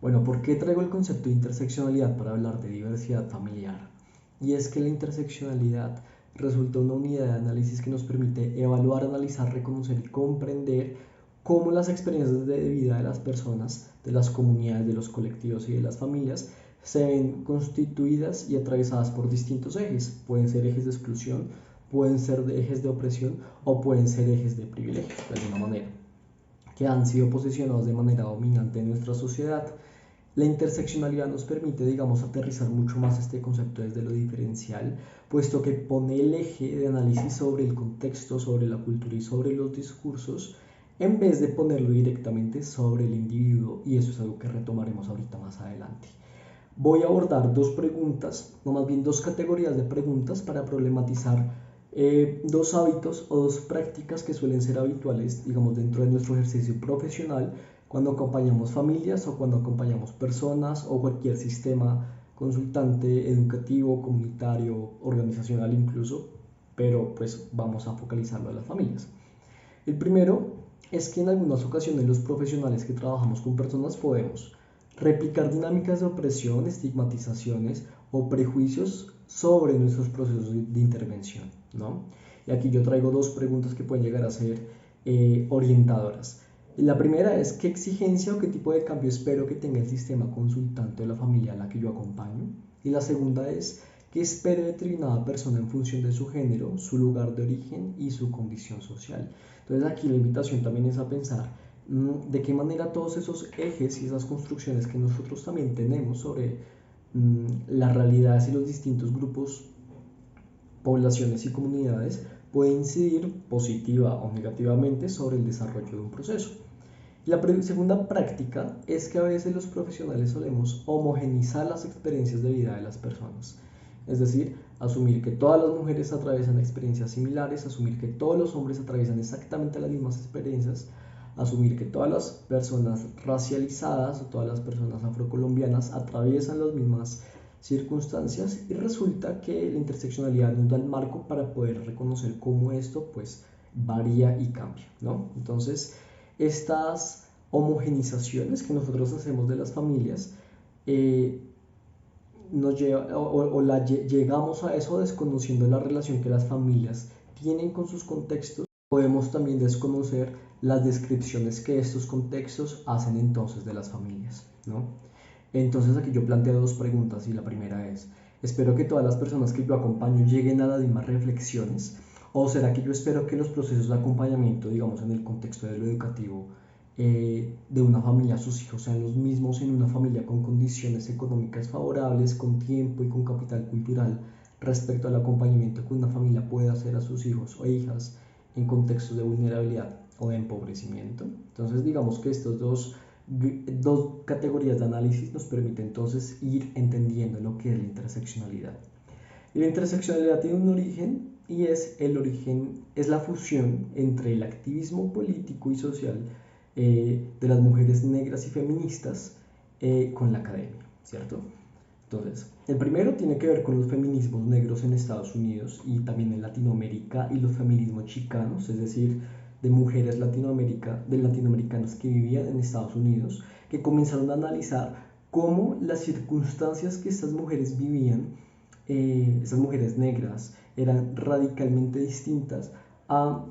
Bueno, ¿por qué traigo el concepto de interseccionalidad para hablar de diversidad familiar? Y es que la interseccionalidad resulta una unidad de análisis que nos permite evaluar, analizar, reconocer y comprender cómo las experiencias de vida de las personas, de las comunidades, de los colectivos y de las familias se ven constituidas y atravesadas por distintos ejes. Pueden ser ejes de exclusión, pueden ser ejes de opresión o pueden ser ejes de privilegio, de alguna manera, que han sido posicionados de manera dominante en nuestra sociedad. La interseccionalidad nos permite, digamos, aterrizar mucho más este concepto desde lo diferencial, puesto que pone el eje de análisis sobre el contexto, sobre la cultura y sobre los discursos, en vez de ponerlo directamente sobre el individuo, y eso es algo que retomaremos ahorita más adelante. Voy a abordar dos preguntas, no más bien dos categorías de preguntas para problematizar dos hábitos o dos prácticas que suelen ser habituales, digamos, dentro de nuestro ejercicio profesional cuando acompañamos familias o cuando acompañamos personas o cualquier sistema consultante, educativo, comunitario, organizacional incluso, pero pues vamos a focalizarlo a las familias. El primero es que en algunas ocasiones los profesionales que trabajamos con personas podemos replicar dinámicas de opresión, estigmatizaciones o prejuicios sobre nuestros procesos de intervención, ¿no? Y aquí yo traigo dos preguntas que pueden llegar a ser orientadoras. La primera es qué exigencia o qué tipo de cambio espero que tenga el sistema consultante o la familia a la que yo acompaño. Y la segunda es qué espero de determinada persona en función de su género, su lugar de origen y su condición social. Entonces aquí la invitación también es a pensar de qué manera todos esos ejes y esas construcciones que nosotros también tenemos sobre las realidades y los distintos grupos, poblaciones y comunidades pueden incidir positiva o negativamente sobre el desarrollo de un proceso. La segunda práctica es que a veces los profesionales solemos homogenizar las experiencias de vida de las personas. Es decir, asumir que todas las mujeres atraviesan experiencias similares, asumir que todos los hombres atraviesan exactamente las mismas experiencias, asumir que todas las personas racializadas o todas las personas afrocolombianas atraviesan las mismas circunstancias, y resulta que la interseccionalidad nos da el marco para poder reconocer cómo esto pues varía y cambia, ¿no? Entonces, estas homogenizaciones que nosotros hacemos de las familias nos lleva, llegamos a eso desconociendo la relación que las familias tienen con sus contextos. Podemos también desconocer las descripciones que estos contextos hacen entonces de las familias, ¿no? Entonces aquí yo planteo dos preguntas, y la primera es, ¿espero que todas las personas que yo acompaño lleguen a las mismas reflexiones? ¿O será que yo espero que los procesos de acompañamiento, digamos en el contexto de lo educativo, de una familia, sus hijos sean los mismos en una familia con condiciones económicas favorables, con tiempo y con capital cultural, respecto al acompañamiento que una familia puede hacer a sus hijos o hijas en contextos de vulnerabilidad o de empobrecimiento? Entonces digamos que estos dos categorías de análisis nos permiten entonces ir entendiendo lo que es la interseccionalidad. Y la interseccionalidad tiene un origen, y es el origen, es la fusión entre el activismo político y social de las mujeres negras y feministas con la academia, ¿cierto? Entonces, el primero tiene que ver con los feminismos negros en Estados Unidos y también en Latinoamérica, y los feminismos chicanos, es decir, de mujeres latinoamericanas que vivían en Estados Unidos, que comenzaron a analizar cómo las circunstancias que estas mujeres vivían, esas mujeres negras, eran radicalmente distintas a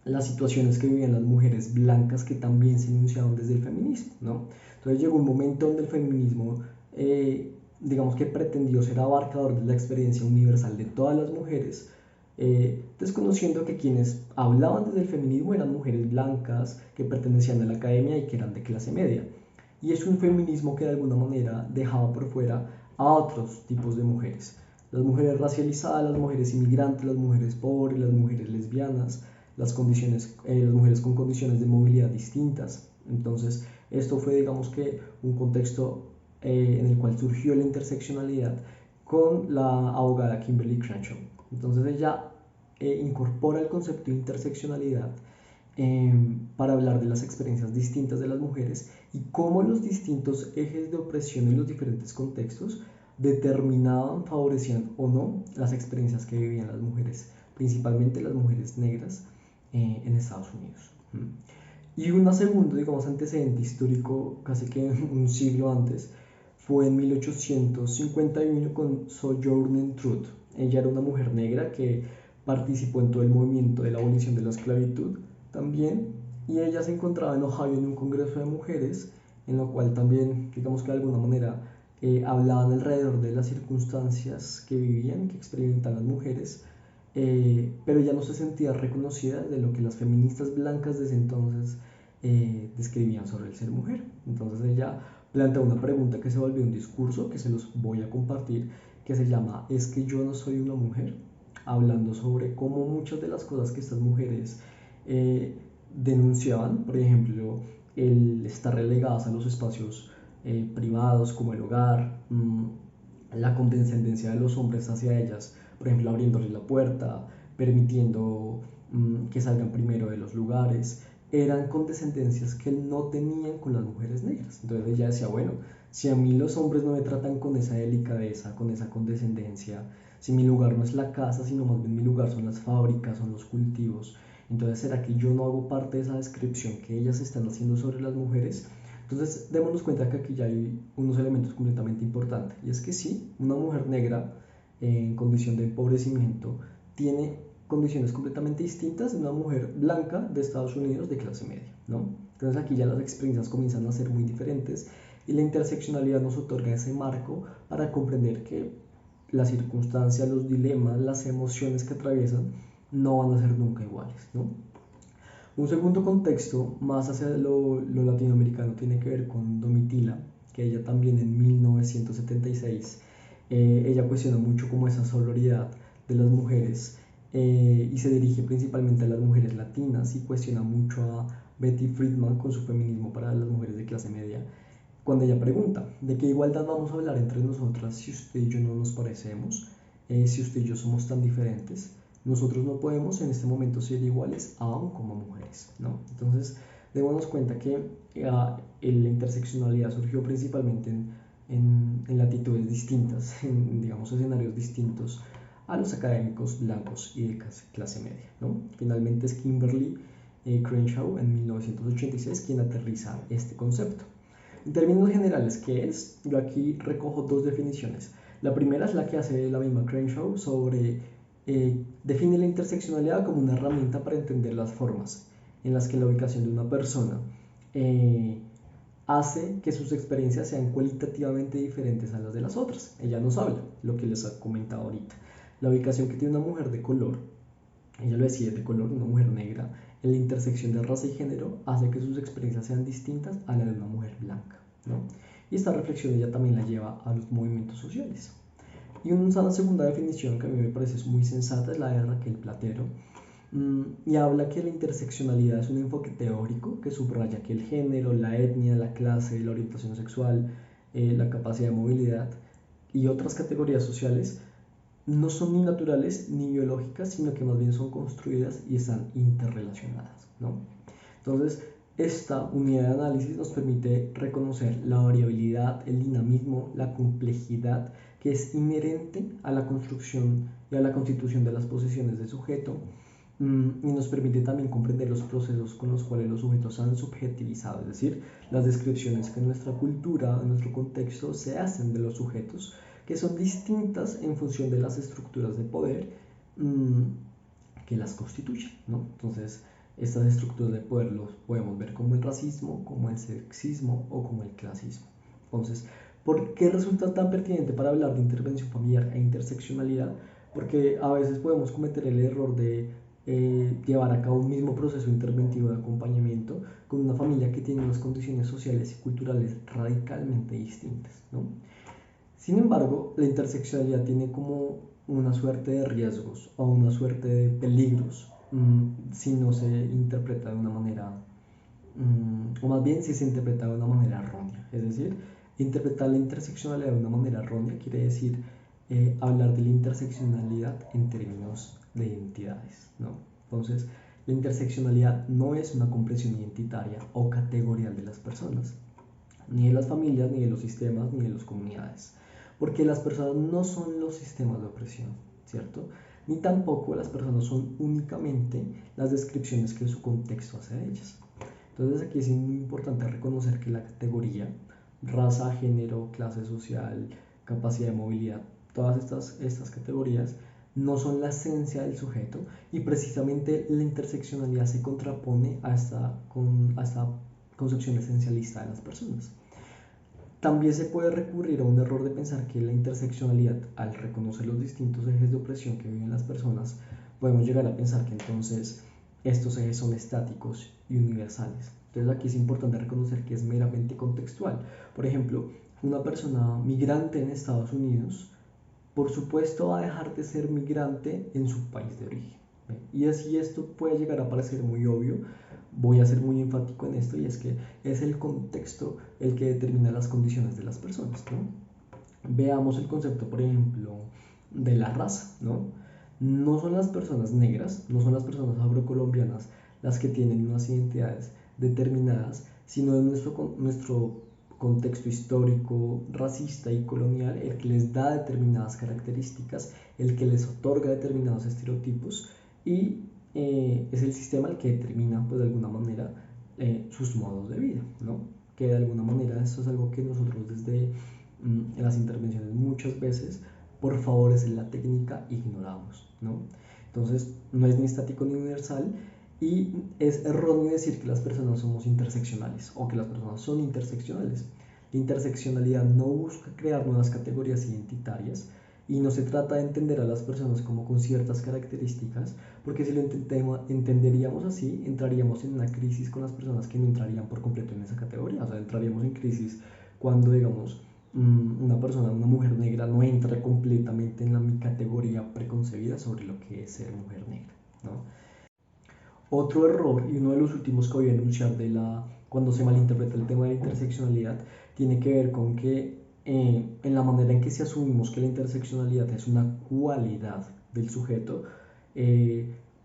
las situaciones que vivían las mujeres blancas, que también se enunciaban desde el feminismo, ¿no? Entonces llegó un momento donde el feminismo, digamos que pretendió ser abarcador de la experiencia universal de todas las mujeres, desconociendo que quienes hablaban desde el feminismo eran mujeres blancas que pertenecían a la academia y que eran de clase media. Y es un feminismo que de alguna manera dejaba por fuera a otros tipos de mujeres: las mujeres racializadas, las mujeres inmigrantes, las mujeres pobres, las mujeres lesbianas, las mujeres con condiciones de movilidad distintas. Entonces, esto fue, digamos que, un contexto en el cual surgió la interseccionalidad con la abogada Kimberly Crenshaw. Entonces, ella incorpora el concepto de interseccionalidad para hablar de las experiencias distintas de las mujeres y cómo los distintos ejes de opresión en los diferentes contextos determinaban, favorecían o no las experiencias que vivían las mujeres, principalmente las mujeres negras en Estados Unidos. Y un segundo, digamos, antecedente histórico, casi que un siglo antes, fue en 1851 con Sojourner Truth. Ella era una mujer negra que participó en todo el movimiento de la abolición de la esclavitud también, y ella se encontraba en Ohio en un congreso de mujeres, en lo cual también, digamos que de alguna manera, hablaban alrededor de las circunstancias que vivían, que experimentaban las mujeres, pero ella no se sentía reconocida de lo que las feministas blancas de ese entonces describían sobre el ser mujer. Entonces ella plantea una pregunta que se volvió un discurso, que se los voy a compartir, que se llama ¿Es que yo no soy una mujer? Hablando sobre cómo muchas de las cosas que estas mujeres denunciaban, por ejemplo, el estar relegadas a los espacios privados como el hogar, la condescendencia de los hombres hacia ellas, por ejemplo, abriéndoles la puerta, permitiendo que salgan primero de los lugares, eran condescendencias que no tenían con las mujeres negras. Entonces ella decía, bueno, si a mí los hombres no me tratan con esa delicadeza, con esa condescendencia, si mi lugar no es la casa, sino más bien mi lugar son las fábricas, son los cultivos, entonces ¿será que yo no hago parte de esa descripción que ellas están haciendo sobre las mujeres? Entonces démonos cuenta que aquí ya hay unos elementos completamente importantes, y es que sí, una mujer negra en condición de empobrecimiento tiene condiciones completamente distintas de una mujer blanca de Estados Unidos de clase media, ¿no? Entonces aquí ya las experiencias comienzan a ser muy diferentes y la interseccionalidad nos otorga ese marco para comprender que las circunstancias, los dilemas, las emociones que atraviesan no van a ser nunca iguales, ¿no? Un segundo contexto, más hacia lo latinoamericano, tiene que ver con Domitila, que ella también en 1976, ella cuestiona mucho como esa sororidad de las mujeres y se dirige principalmente a las mujeres latinas y cuestiona mucho a Betty Friedman con su feminismo para las mujeres de clase media, cuando ella pregunta, ¿de qué igualdad vamos a hablar entre nosotras si usted y yo no nos parecemos? Si usted y yo somos tan diferentes, nosotros no podemos en este momento ser iguales aún como mujeres, ¿no? Entonces, démonos cuenta que la interseccionalidad surgió principalmente en latitudes distintas, en, digamos, escenarios distintos a los académicos blancos y de clase media, ¿no? Finalmente es Kimberly Crenshaw en 1986 quien aterriza este concepto. En términos generales, ¿qué es? Yo aquí recojo dos definiciones. La primera es la que hace la misma Crenshaw sobre, define la interseccionalidad como una herramienta para entender las formas en las que la ubicación de una persona hace que sus experiencias sean cualitativamente diferentes a las de las otras. Ella nos habla, lo que les he comentado ahorita. La ubicación que tiene una mujer de color, ella lo decía, de color, una mujer negra, en la intersección de raza y género hace que sus experiencias sean distintas a la de una mujer blanca, ¿no? Y esta reflexión ella también la lleva a los movimientos sociales. Y una segunda definición que a mí me parece muy sensata es la de Raquel Platero, y habla que la interseccionalidad es un enfoque teórico que subraya que el género, la etnia, la clase, la orientación sexual, la capacidad de movilidad y otras categorías sociales no son ni naturales ni biológicas, sino que más bien son construidas y están interrelacionadas, ¿no? Entonces, esta unidad de análisis nos permite reconocer la variabilidad, el dinamismo, la complejidad que es inherente a la construcción y a la constitución de las posiciones de sujeto, y nos permite también comprender los procesos con los cuales los sujetos han subjetivizado, es decir, las descripciones que en nuestra cultura, en nuestro contexto, se hacen de los sujetos, que son distintas en función de las estructuras de poder que las constituyen, ¿no? Entonces, estas estructuras de poder los podemos ver como el racismo, como el sexismo o como el clasismo. Entonces, ¿por qué resulta tan pertinente para hablar de intervención familiar e interseccionalidad? Porque a veces podemos cometer el error de llevar a cabo un mismo proceso interventivo de acompañamiento con una familia que tiene unas condiciones sociales y culturales radicalmente distintas, ¿no? Sin embargo, la interseccionalidad tiene como una suerte de riesgos o una suerte de peligros si no se interpreta de una manera, o más bien si se interpreta de una manera errónea. Es decir, interpretar la interseccionalidad de una manera errónea quiere decir hablar de la interseccionalidad en términos de identidades, ¿no? Entonces, la interseccionalidad no es una comprensión identitaria o categorial de las personas, ni de las familias, ni de los sistemas, ni de las comunidades, porque las personas no son los sistemas de opresión, ¿cierto? Ni tampoco las personas son únicamente las descripciones que su contexto hace de ellas. Entonces aquí es muy importante reconocer que la categoría, raza, género, clase social, capacidad de movilidad, todas estas categorías no son la esencia del sujeto, y precisamente la interseccionalidad se contrapone a esta concepción esencialista de las personas. También se puede recurrir a un error de pensar que la interseccionalidad, al reconocer los distintos ejes de opresión que viven las personas, podemos llegar a pensar que entonces estos ejes son estáticos y universales. Entonces aquí es importante reconocer que es meramente contextual. Por ejemplo, una persona migrante en Estados Unidos, por supuesto, va a dejar de ser migrante en su país de origen. Y así esto puede llegar a parecer muy obvio, voy a ser muy enfático en esto, y es que es el contexto el que determina las condiciones de las personas, ¿no? Veamos el concepto, por ejemplo, de la raza, ¿no? No son las personas negras, no son las personas afrocolombianas las que tienen unas identidades determinadas, sino es nuestro contexto histórico, racista y colonial el que les da determinadas características, el que les otorga determinados estereotipos, y es el sistema el que determina, pues de alguna manera, sus modos de vida, ¿no? Que de alguna manera esto es algo que nosotros desde en las intervenciones muchas veces, por favores en la técnica, ignoramos, ¿no? Entonces no es ni estático ni universal, y es erróneo decir que las personas somos interseccionales o que las personas son interseccionales. La interseccionalidad no busca crear nuevas categorías identitarias, y no se trata de entender a las personas como con ciertas características, porque si lo entenderíamos así, entraríamos en una crisis con las personas que no entrarían por completo en esa categoría. O sea, entraríamos en crisis cuando, digamos, una persona, una mujer negra, no entra completamente en mi categoría preconcebida sobre lo que es ser mujer negra, ¿no? Otro error, y uno de los últimos que voy a enunciar cuando se malinterpreta el tema de la interseccionalidad, tiene que ver con que en la manera en que se asumimos que la interseccionalidad es una cualidad del sujeto,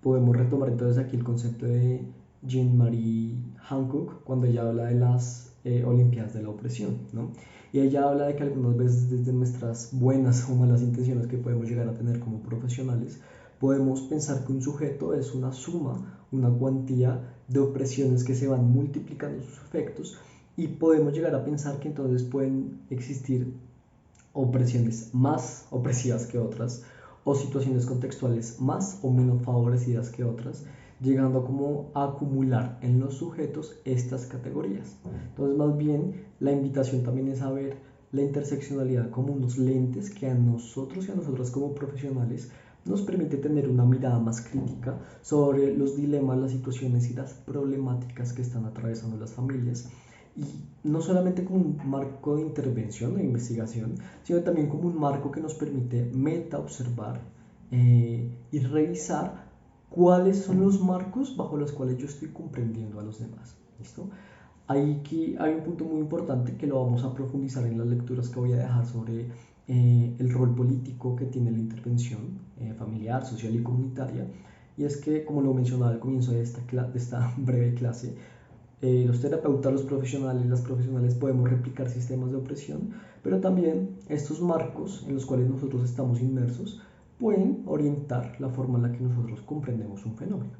podemos retomar entonces aquí el concepto de Jean-Marie Hancock cuando ella habla de las Olimpiadas de la opresión, ¿no? Y ella habla de que algunas veces desde nuestras buenas o malas intenciones que podemos llegar a tener como profesionales, podemos pensar que un sujeto es una suma, una cuantía de opresiones que se van multiplicando sus efectos, y podemos llegar a pensar que entonces pueden existir opresiones más opresivas que otras, o situaciones contextuales más o menos favorecidas que otras, llegando como a acumular en los sujetos estas categorías. Entonces, más bien, la invitación también es a ver la interseccionalidad como unos lentes que a nosotros y a nosotras como profesionales nos permite tener una mirada más crítica sobre los dilemas, las situaciones y las problemáticas que están atravesando las familias, y no solamente como un marco de intervención e investigación, sino también como un marco que nos permite meta observar y revisar cuáles son los marcos bajo los cuales yo estoy comprendiendo a los demás. ¿Listo? Aquí hay un punto muy importante que lo vamos a profundizar en las lecturas que voy a dejar sobre el rol político que tiene la intervención familiar, social y comunitaria, y es que, como lo mencionaba al comienzo de esta breve clase, los terapeutas, los profesionales, las profesionales podemos replicar sistemas de opresión, pero también estos marcos en los cuales nosotros estamos inmersos pueden orientar la forma en la que nosotros comprendemos un fenómeno.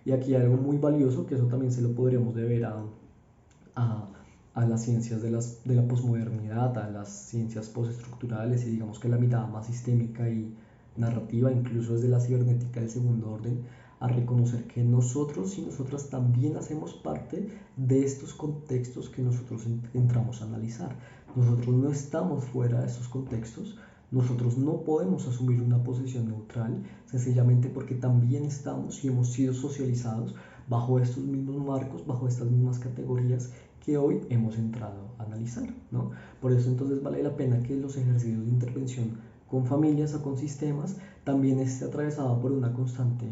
Y aquí hay algo muy valioso, que eso también se lo podríamos deber a las ciencias de la posmodernidad, a las ciencias postestructurales, y digamos que la mirada más sistémica y narrativa, incluso desde la cibernética del segundo orden, a reconocer que nosotros y nosotras también hacemos parte de estos contextos que nosotros entramos a analizar. Nosotros no estamos fuera de estos contextos, nosotros no podemos asumir una posición neutral, sencillamente porque también estamos y hemos sido socializados bajo estos mismos marcos, bajo estas mismas categorías que hoy hemos entrado a analizar, ¿no? Por eso entonces vale la pena que los ejercicios de intervención con familias o con sistemas también esté atravesada por una constante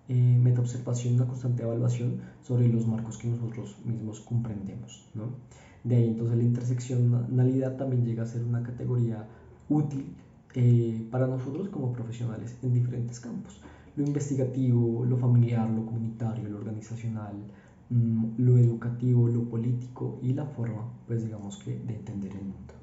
metaobservación, una constante evaluación sobre los marcos que nosotros mismos comprendemos, ¿no? De ahí entonces la interseccionalidad también llega a ser una categoría útil para nosotros como profesionales en diferentes campos: lo investigativo, lo familiar, lo comunitario, lo organizacional, lo educativo, lo político y la forma, pues digamos que, de entender el mundo.